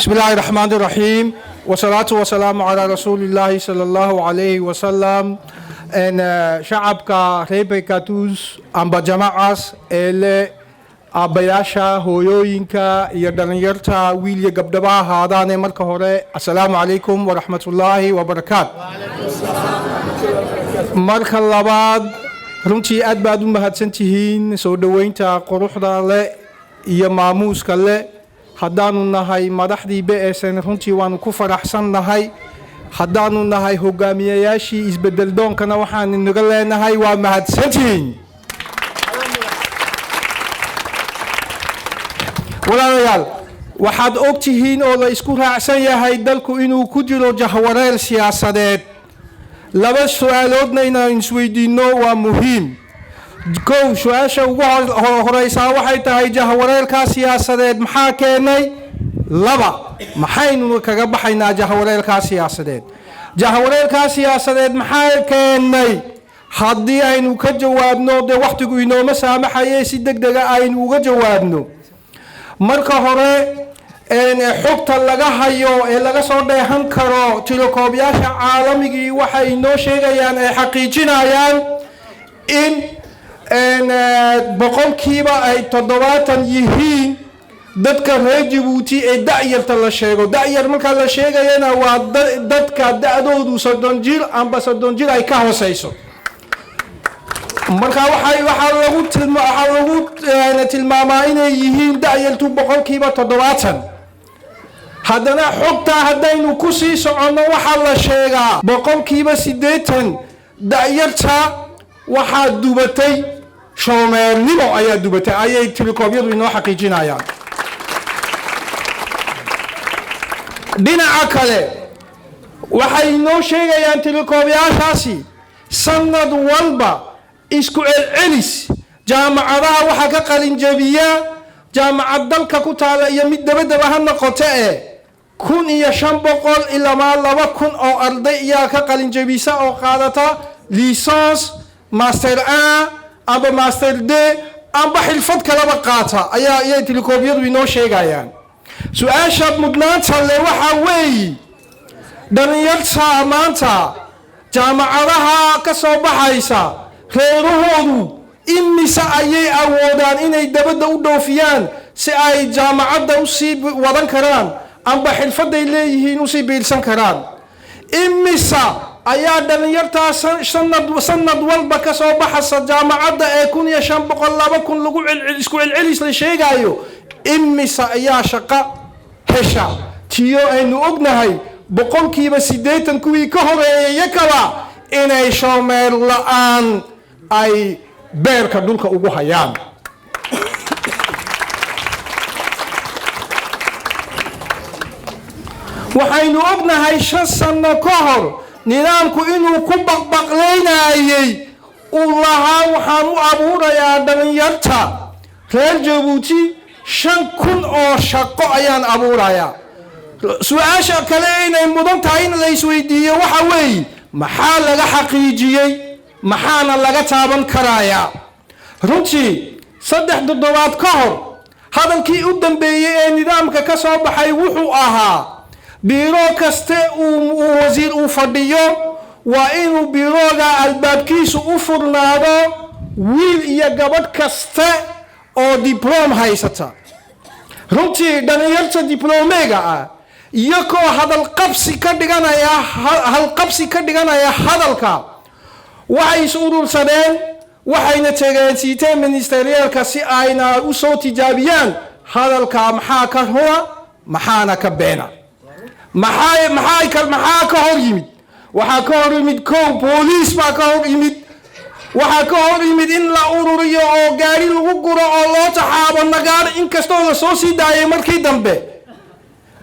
بسم الله الرحمن الرحيم والصلاة والسلام على رسول الله صلى الله عليه وسلم. En shacabka reer Beekatus amba jamacas ele abayaasha hooyooyinka iyo dhalinyarta wiil iyo gabdhaba ahaadaane marka hore assalaamu calaykum waraxmatullaahi wabarakaatu. marka labaad runtii aad baad u mahadsantihiin soo dhoweynta quruxda leh iyo maamuuska leh. haddaanu nahay madaxdii BSN runtii waanu ku faraxsannahay. haddaanu nahay hogaamiyayaashii isbedel doonkana waxaan inaga leenahay waa mahadsantihiin. walaalayaal waxaad og tihiin oo la isku raacsan yahay dalku inuu ku jiro jahwareer siyaasadeed. laba su'aaloodna inaan isweydiinno waa muhiim. kow su'aasha ugu horeysaa waxay tahay jahwareerka siyaasadeed maxaa keenay? laba maxaynu kaga baxaynaa jahwareerka siyaasadeed? jahwareerka siyaasadeed maxaa keenay? haddii aynu ka jawaabno dee waqtigu inooma saamaxaye si degdeg ah aynu uga jawaabno. marka hore xogta laga hayo ee laga soo dheehan karo tilekoobiyaasha caalamigii waxay inoo sheegayaan ay xaqiijinayaan in boqolkiiba ay 70 yihiin dadka reer Djibouti ee da'yarta la sheego. da'yar marka la sheegayana waa dadka da'doodu 30 jir amba 30 jir ay ka hooseyso. marka waxa lagu tilmaamaa inay yihiin da'yartu boqolkiiba 70. haddana xogta haddaynu ku sii soconno waxaa la sheegaa boqolkiiba 80 da'yarta waxaa dubatay shoomeernimo ayaa dubatay ayay tilekoobyadu inoo xaqiijinayaan. dhinaca kale waxay inoo sheegayaan tilekoobiyaashaasi sanad walba isku celcelis jaamacadaha waxaa ka qalinjabiya jaamacad dalka ku taala iyo mid dabadaba ha noqoto 1500 ilaa 2000 oo arday ayaa ka qalinjabisa oo qaadata licence master 1 amba master 2 amba xirfad kalaba qaata ayay tilekoobyadu inoo sheegayaan. su-aasha mudnaanta leh waxa weeye dhalinyarta maanta jaamacadaha ka soo baxaysa reerahoodu imise ayay awoodaan inay dabadda u dhoofiyaan si ay jaamacadda u sii wadan karaan amba xirfaday leeyihiin u sii biirsan karaan? imise ayaa dhalinyartaa sanad walba ka soo baxaysa jaamacadda ee 1500 2000 lagu isku celcelis la sheegayo imise ayaa shaqo hesha? tiyo aynu ognahay boqolkiiba 80 kuwii ka horeeyay kala inay shoomeer la'aan ay beerka dhulka ugu hayaan. waxaynu ognahay 5 sano ka hor nidaamku inuu ku baqbaqleynayay uu lahaa waxaan u abuurayaa dhalinyarta reer Djibouti 5,000 oo shaqo ayaan abuurayaa. su-aasha kale inay mudan tahay in la isweydiiyo waxa weeye maxaa laga xaqiijiyey maxaana laga taaban karayaa? runtii 3 toddobaad ka hor hadalkii u dambeeyay ee nidaamka ka soo baxay wuxuu ahaa biiro kaste uu wasiir uu fadhiyo waa inuu biirooga albaabkiisu u furnaado wiil iyo gabadh kaste oo diplom haysata. runtii dhalinyarta diblomeega ah iyagoo halqabsi ka dhiganaya hadalka waxay is urursadeen waxayna tegeen siiteen ministeriyalka si ayna u soo tijaabiyaan hadalka maxaa ka hora maxaana ka beena. maxaa ka hor yimid? waxaa ka hor yimid kow booliis baa ka hor yimid. waxaa ka hor yimid in la ururiyo oo gaari lagu guro oo loo taxaabo nagaar inkastoo la soo sii daayay markii dambe.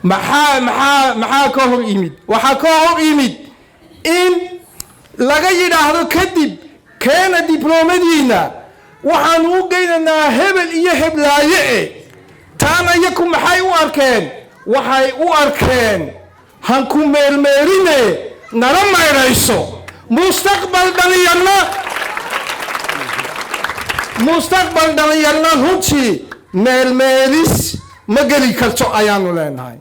maxaa ka hor yimid? waxaa ka hor yimid in laga yidhaahdo kadib keena diblomadiina waxaan u geynaynaa hebel iyo heblaaye. taana iyaku maxay u arkeen? waxay u arkeen hanku meelmeerine nala mayrayso mustaqbal dhalinyarna runtii meelmeelis ma geli karto ayaanu leenahay.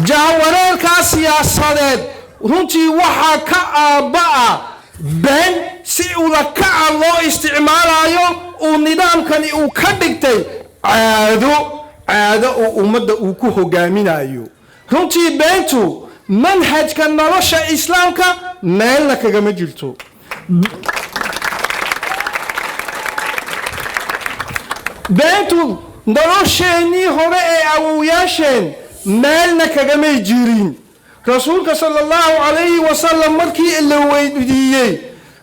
jahwareerkaa siyaasadeed runtii waxaa ka aabba'a been si ula kaca loo isticmaalayo uu nidaamkani uu ka dhigtay caado uu ummadda uu ku hogaaminayo runtii beentu manhajka nolosha islaamka meelna kagama jirto beentu nolosheenii hore ee awowyaasheen meelna kagamay jirin rasuulka sallallahu alayhi wasallam markii la weydiiyey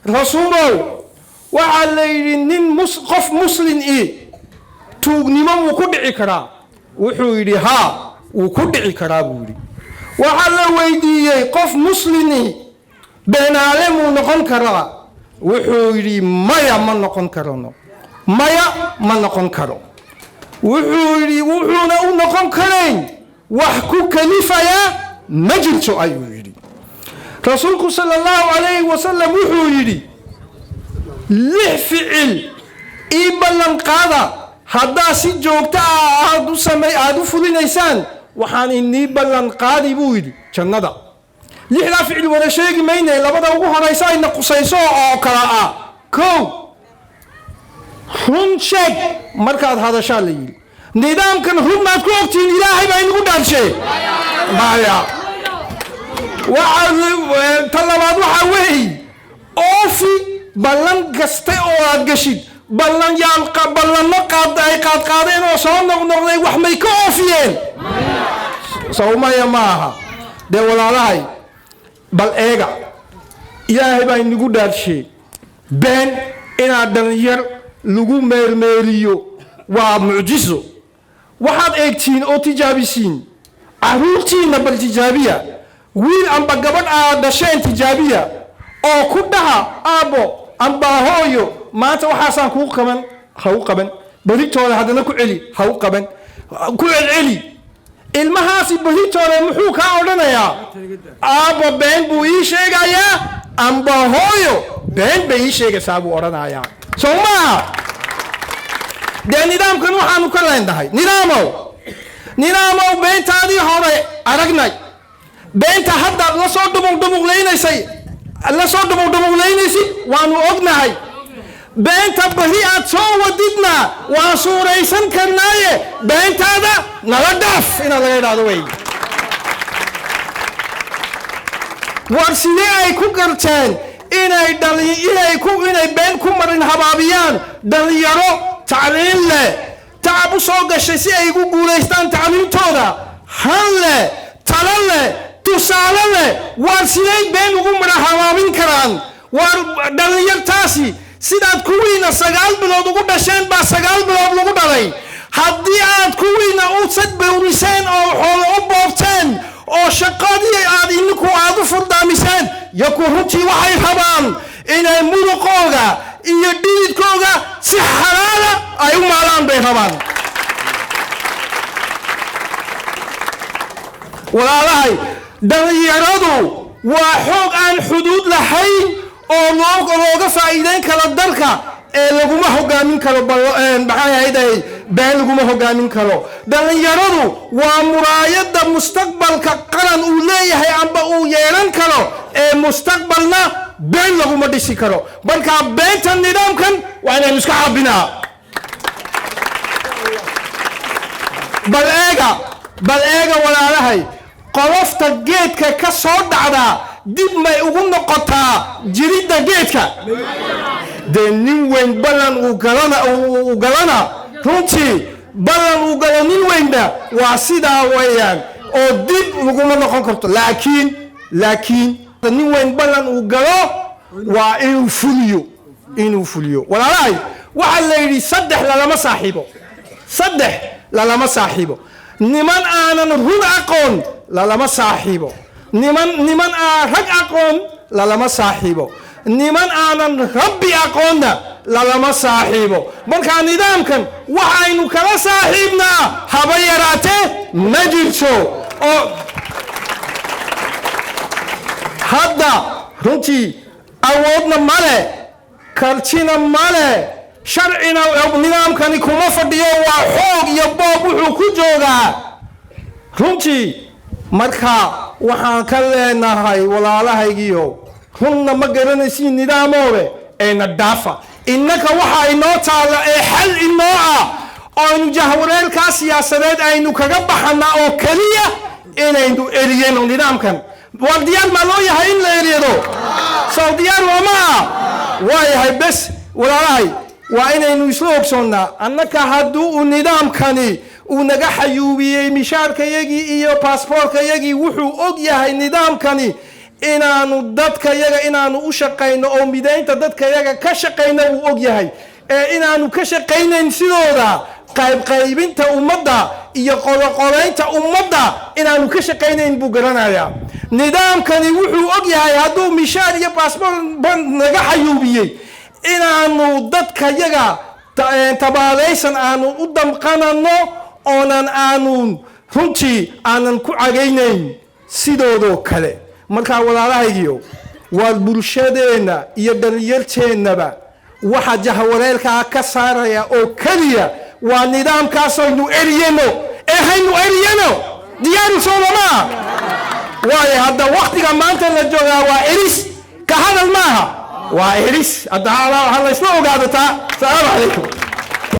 rasuulow waxaa la yidhi nin qof muslin tuugnimo wuu ku dhici karaa wuxuu yidhi haa wuu ku dhici karaa buu yidhi waxaa la weydiiyey qof muslini beenaale muu noqon karaa wuxuu yidhi maya ma noqon karano maya ma noqon karo wuxuu yidhi wuxuuna u noqon karayn wax ku kalifaya ma jirto ayuu yidhi rasuulku sallallahu alayhi wasallam wuxuu yidhi 6 ficil ii ballan qaada haddaa si joogto ah aad u fulinaysaan waxaan inii ballan qaadi buu yidhi jannada 6daa ficil wada sheegi maynay labada ugu horaysa ayna qusayso oo kala ah kow run sheeg markaad hadashaa la yidhi nidaamkan run maad ku ogtiin ilaahay baa inagu dhaarshe maya talabaad waxaa weey oofi ballan kaste oo aad gashid ballanno ay qaadqaadeen oo soo noqnoqday wax may ka oofiyeen sawmaya ma aha dee walaalahay bal eega ilaahay baa inagu dhaarshe been inaad dhalinyar lagu meermeeriyo waa mucjiso waxaad eegtiin oo tijaabisiin caruurtiina bal tijaabiya wiil amba gabadh aad dhasheen tijaabiya oo ku dhaha aabbo amba hooyo maanta waxaasaan kuu qaban ha u qaban berritooda haddana ku celi ha u qaban ku celceli ilmahaasi berritooda muxuu kaa odhanayaa aabbo been buu ii sheegayaa amba hooyo been bay ii sheegaysaa buu odhanayaa soo maaha dee nidaamkan waxaanu ka leendahay nidaamow beentaadii hore aragnay beenta haddaad la soo dhumuqdhumuqlaynaysid waanu ognahay beenta bari aad soo wadidna waan suuraysan karnaaye beentaada nala dhaaf inaad laga idhaahdo wey war sidee ay ku garteen inay been ku marin habaabiyaan dhalinyaro tacliin leh tacab u soo gashay si ay ugu guulaystaan tacliintooda han leh talo leh tusaale leh waar siday been ugu mara habaabin karaan waar dhalinyartaasi sidaad kuwiina 9 bilood ugu dhasheen baa 9 bilood lagu dhalay haddii aad kuwiina u sadbawriseen oo xoolo u boobteen oo shaqadii aad u furdaamiseen yaku runtii waxay rabaan inay muruqooga iyo dhididkooga si xalaala ay u maalaan bay rabaan walaalahay dhalinyaradu waa xoog aan xuduud lahayn oo looga faa'iideyn karo dalka ee laguma hogaamin karo been laguma hogaamin karo dhalinyaradu waa muraayadda mustaqbalka qaran uu leeyahay amba uu yeelan karo ee mustaqbalna been laguma dhisi karo markaa beenta nidaamkan waa inaynu iska caabinaa bal eega walaalahay qolofta geedka ka soo dhacdaa dib may ugu noqotaa jiridda geedka dee nin weyn ballan uu galana runtii ballan uu galo nin weynna waa sidaa weeyaan oo dib laguma noqon karto laakiin nin weyn ballan uu galo waa inuu fuliyo walaalahay waxaa la yidhi 3 lalama saaxiibo niman aanan run aqoon lalama saaxiibo niman aan rag aqoon lalama saaxiibo niman aanan rabbi aqoonna lalama saaxiibo markaa nidaamkan waxaynu kala saaxiibnaa haba yaraatee ma jirto oo hadda runtii awoodna male kartina male sharcina nidaamkani kuma fadhiyo waa xoog iyo boob wuxuu ku joogaa runtii marka waxaan ka leenahay walaalahaygiyo runna ma garanaysiin nidaamoobe ayna dhaafa innaka waxa inoo taala ee xal inoo ah oo jahwareerka siyaasadeed aynu kaga baxana oo kaliya inaynu eriyano nidaamkan wardiyaan ma loo yahay in la eriyado saudiyaan wama waayahay bas walaalahay waa inaynu isla ogsoonnaa annaka hadduu nidaamkani uu naga xayuubiyey mishaarkayagii iyo baasaboorkayagii wuxuu og yahay nidaamkani inaanu dadkayaga inaanu u shaqayno oo midaynta dadkayaga ka shaqayno uu og yahay ee inaanu ka shaqaynayn sidooda qaybinta ummadda iyo qoloqolaynta ummadda inaanu ka shaqaynayn buu garanayaa nidaamkani wuxuu og yahay hadduu mishaar iyo baasaboor naga xayuubiyey inaanu dadkayaga tabaalaysan aanu u damqanano oonan aanu runtii aanan ku cagaynayn sidoodoo kale markaa walaalahaygiyo waa bulshadeenna iyo dhalinyarteennaba waxa jahwareerkaa ka saaraya oo keliya waa nidaamkaasaynu eriyano ee haynu eriyano diyaaru soolama waayo hadda waktiga maanta la joogaa waa eris ka hadal maaha waa eris hadda ha la isla ogaadataa salaamu calaykum